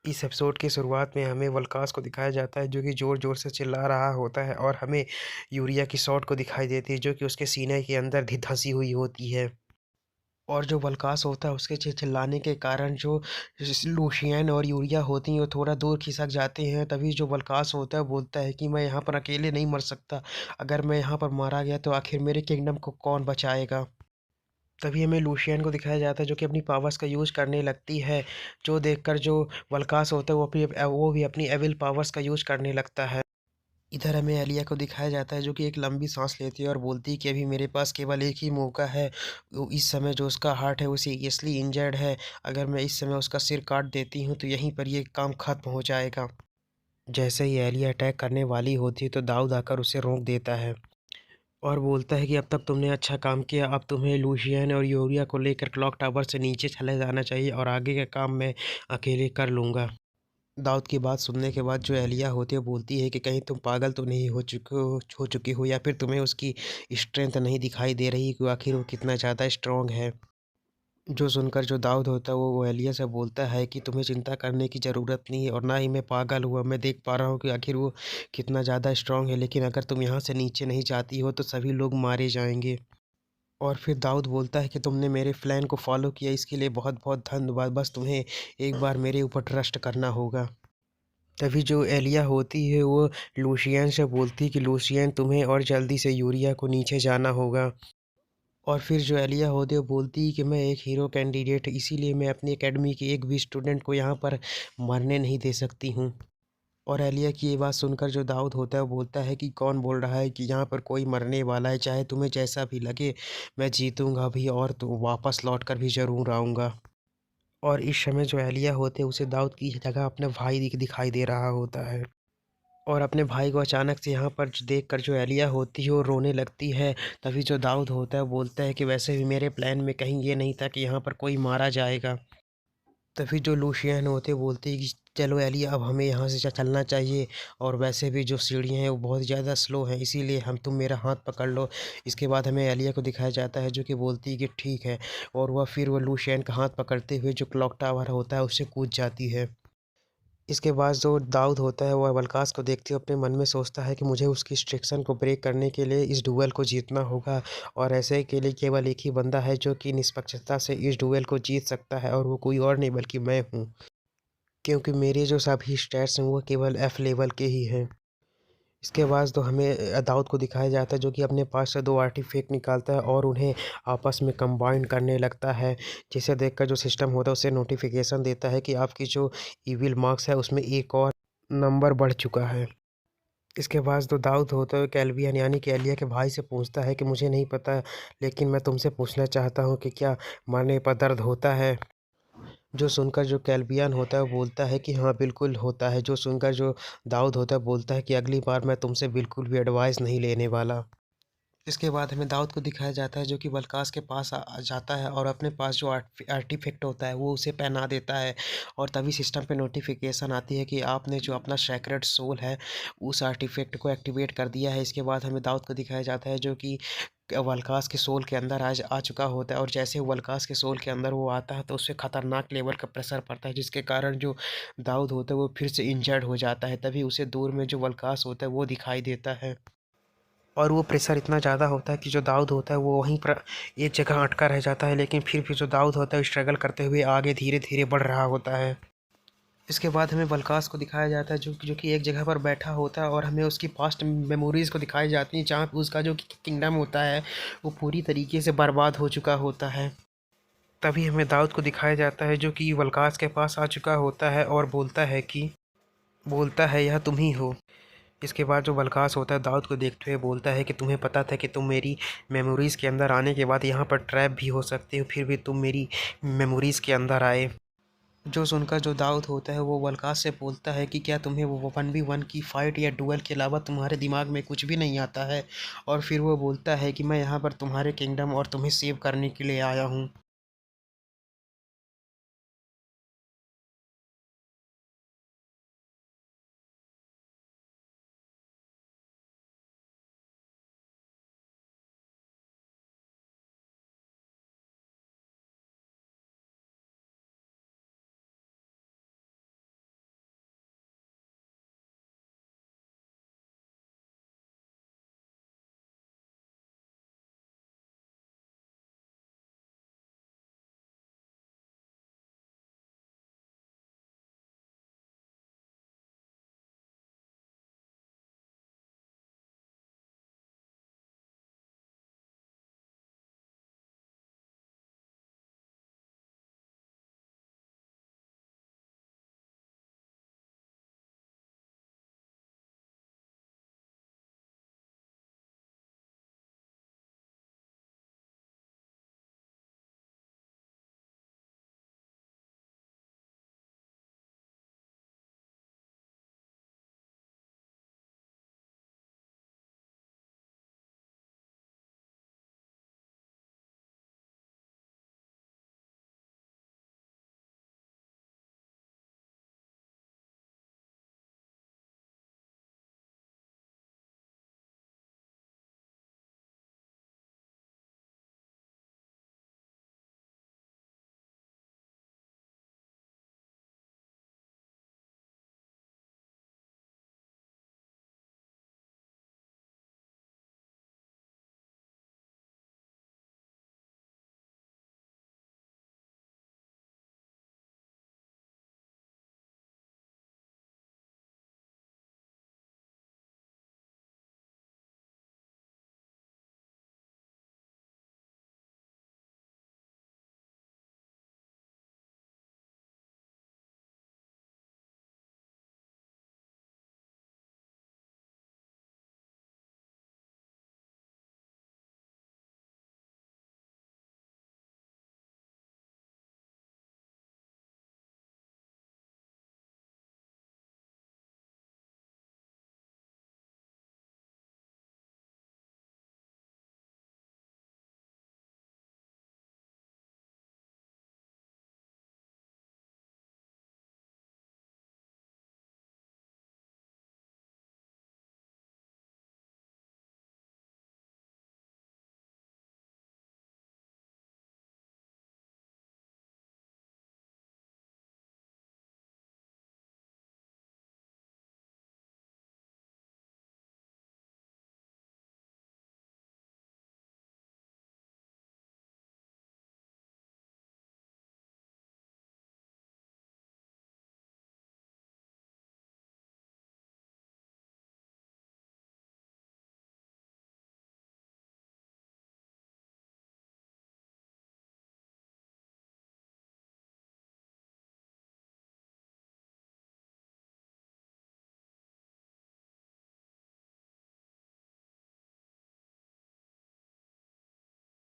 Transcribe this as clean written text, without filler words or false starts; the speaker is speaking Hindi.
इस एपिसोड की शुरुआत में हमें वल्कास को दिखाया जाता है जो कि ज़ोर-ज़ोर से चिल्ला रहा होता है और हमें यूरिया की शॉट को दिखाई देती है जो कि उसके सीने के अंदर धँसी हुई होती है। और जो वल्कास होता है उसके चिल्लाने के कारण जो लूशियन और यूरिया होती हैं वो थोड़ा दूर खिसक जाते हैं। तभी जो वल्कास होता है बोलता है कि मैं यहाँ पर अकेले नहीं मर सकता। अगर मैं यहाँ पर मारा गया तो आखिर मेरे किंगडम को कौन बचाएगा? तभी हमें लूशियन को दिखाया जाता है जो कि अपनी पावर्स का यूज़ करने लगती है, जो देखकर जो वल्कास होता है वो भी अपनी एविल पावर्स का यूज़ करने लगता है। इधर हमें एलिया को दिखाया जाता है जो कि एक लंबी सांस लेती है और बोलती है कि अभी मेरे पास केवल एक ही मौका है। इस समय जो उसका हार्ट है वो सीरियसली इंजर्ड है। अगर मैं इस समय उसका सिर काट देती हूँ तो यहीं पर ये काम खत्म हो जाएगा। जैसे ही एलिया अटैक करने वाली होती है तो दाऊद आकर उसे रोक देता है और बोलता है कि अब तक तुमने अच्छा काम किया, अब तुम्हें लूशियन और यूरिया को लेकर क्लॉक टावर से नीचे चले जाना चाहिए और आगे का काम मैं अकेले कर लूँगा। दाऊद की बात सुनने के बाद जो एलिया होती है बोलती है कि कहीं तुम पागल तो नहीं हो चुकी हो या फिर तुम्हें उसकी स्ट्रेंथ नहीं दिखाई दे रही कि आखिर वो कितना ज़्यादा स्ट्रॉन्ग है। जो सुनकर जो दाऊद होता है वो एलिया से बोलता है कि तुम्हें चिंता करने की ज़रूरत नहीं है और ना ही मैं पागल हुआ, मैं देख पा रहा हूँ कि आखिर वो कितना ज़्यादा स्ट्रॉन्ग है, लेकिन अगर तुम यहाँ से नीचे नहीं जाती हो तो सभी लोग मारे जाएंगे। और फिर दाऊद बोलता है कि तुमने मेरे प्लान को फॉलो किया, इसके लिए बहुत बहुत धन्यवाद, बस तुम्हें एक बार मेरे ऊपर ट्रस्ट करना होगा। तभी जो एलिया होती है वो लूशियन से बोलती है कि लूशियन तुम्हें और जल्दी से यूरिया को नीचे जाना होगा। और फिर जो एलिया होती है वो बोलती है कि मैं एक हीरो कैंडिडेट, इसीलिए मैं अपनी एकेडमी के एक भी स्टूडेंट को यहाँ पर मरने नहीं दे सकती हूँ। और एलिया की ये बात सुनकर जो दाऊद होता है वो बोलता है कि कौन बोल रहा है कि यहाँ पर कोई मरने वाला है, चाहे तुम्हें जैसा भी लगे, मैं जीतूंगा भी और तो वापस लौट कर भी ज़रूर आऊँगा। और इस समय जो एलिया होते हैं उसे दाऊद की जगह अपना भाई दिखाई दे रहा होता है। और अपने भाई को अचानक से यहाँ पर देखकर जो एलिया होती है वो रोने लगती है। तभी जो दाऊद होता है वो बोलता है कि वैसे भी मेरे प्लान में कहीं ये नहीं था कि यहाँ पर कोई मारा जाएगा। तभी जो लूशियन होते बोलते हैं कि चलो एलिया अब हमें यहाँ से चलना चाहिए और वैसे भी जो सीढ़ियाँ हैं वो बहुत ज़्यादा स्लो हैं, इसीलिए हम तुम मेरा हाथ पकड़ लो। इसके बाद हमें एलिया को दिखाया जाता है जो कि बोलती है कि ठीक है, और वह फिर वो लूशियन का हाथ पकड़ते हुए जो क्लॉक टावर होता है उससे कूद जाती है। इसके बाद जो दाऊद होता है वह वल्कास को देखते हुए अपने मन में सोचता है कि मुझे उसकी रिस्ट्रिक्शन को ब्रेक करने के लिए इस डुएल को जीतना होगा और ऐसे के लिए केवल एक ही बंदा है जो कि निष्पक्षता से इस डुएल को जीत सकता है और वो कोई और नहीं बल्कि मैं हूँ, क्योंकि मेरे जो सभी स्टैट्स हैं वो केवल एफ लेवल के ही हैं। इसके बाद तो हमें दाऊद को दिखाया जाता है जो कि अपने पास से 2 आर्टिफैक्ट निकालता है और उन्हें आपस में कंबाइन करने लगता है, जिसे देखकर जो सिस्टम होता है उसे नोटिफिकेशन देता है कि आपकी जो इविल मार्क्स है उसमें एक और नंबर बढ़ चुका है। इसके बाद तो दाऊद होता है कैल्वियन यानी कि एलिया के भाई से पूछता है कि मुझे नहीं पता, लेकिन मैं तुमसे पूछना चाहता हूँ कि क्या मरने पर दर्द होता है? जो सुनकर जो कैल्वियन होता है वो बोलता है कि हाँ बिल्कुल होता है। जो सुनकर जो दाऊद होता है बोलता है कि अगली बार मैं तुमसे बिल्कुल भी एडवाइस नहीं लेने वाला। इसके बाद हमें दाऊद को दिखाया जाता है जो कि बलकास के पास आ जाता है और अपने पास जो आर्टिफैक्ट होता है वो उसे पहना देता है। और तभी सिस्टम पे नोटिफिकेशन आती है कि आपने जो अपना सेक्रेड सोल है उस आर्टिफैक्ट को एक्टिवेट कर दिया है। इसके बाद हमें दाऊद को दिखाया जाता है जो कि वल्कास के सोल के अंदर आज आ चुका होता है और जैसे वल्कास के सोल के अंदर वो आता है तो उससे खतरनाक लेवल का प्रेशर पड़ता है, जिसके कारण जो दाऊद होता है वो फिर से इंजर्ड हो जाता है। तभी उसे दूर में जो वल्कास होता है वो दिखाई देता है और वो प्रेशर इतना ज़्यादा होता है कि जो दाऊद होता है वो वहीं पर एक जगह अटका रह जाता है, लेकिन फिर भी जो दाऊद होता है स्ट्रगल करते हुए आगे धीरे धीरे बढ़ रहा होता है। इसके बाद हमें बलकास को दिखाया जाता है जो कि एक जगह पर बैठा होता है और हमें उसकी पास्ट मेमोरीज़ को दिखाई जाती हैं जहाँ पे उसका जो किंगडम होता है वो पूरी तरीके से बर्बाद हो चुका होता है। तभी हमें दाऊद को दिखाया जाता है जो कि वल्कास के पास आ चुका होता है और बोलता है यह तुम ही हो। इसके बाद जो वल्कास होता है दाऊद को देखते हुए बोलता है कि तुम्हें पता था कि तुम मेरी मेमोरीज़ के अंदर आने के बाद यहाँ पर ट्रैप भी हो सकते हो, फिर भी तुम मेरी मेमोरीज़ के अंदर आए। जो सुनकर जो दाऊद होता है वो वल्कास से बोलता है कि क्या तुम्हें वो 1v1 की फ़ाइट या डुएल के अलावा तुम्हारे दिमाग में कुछ भी नहीं आता है? और फिर वो बोलता है कि मैं यहाँ पर तुम्हारे किंगडम और तुम्हें सेव करने के लिए आया हूँ।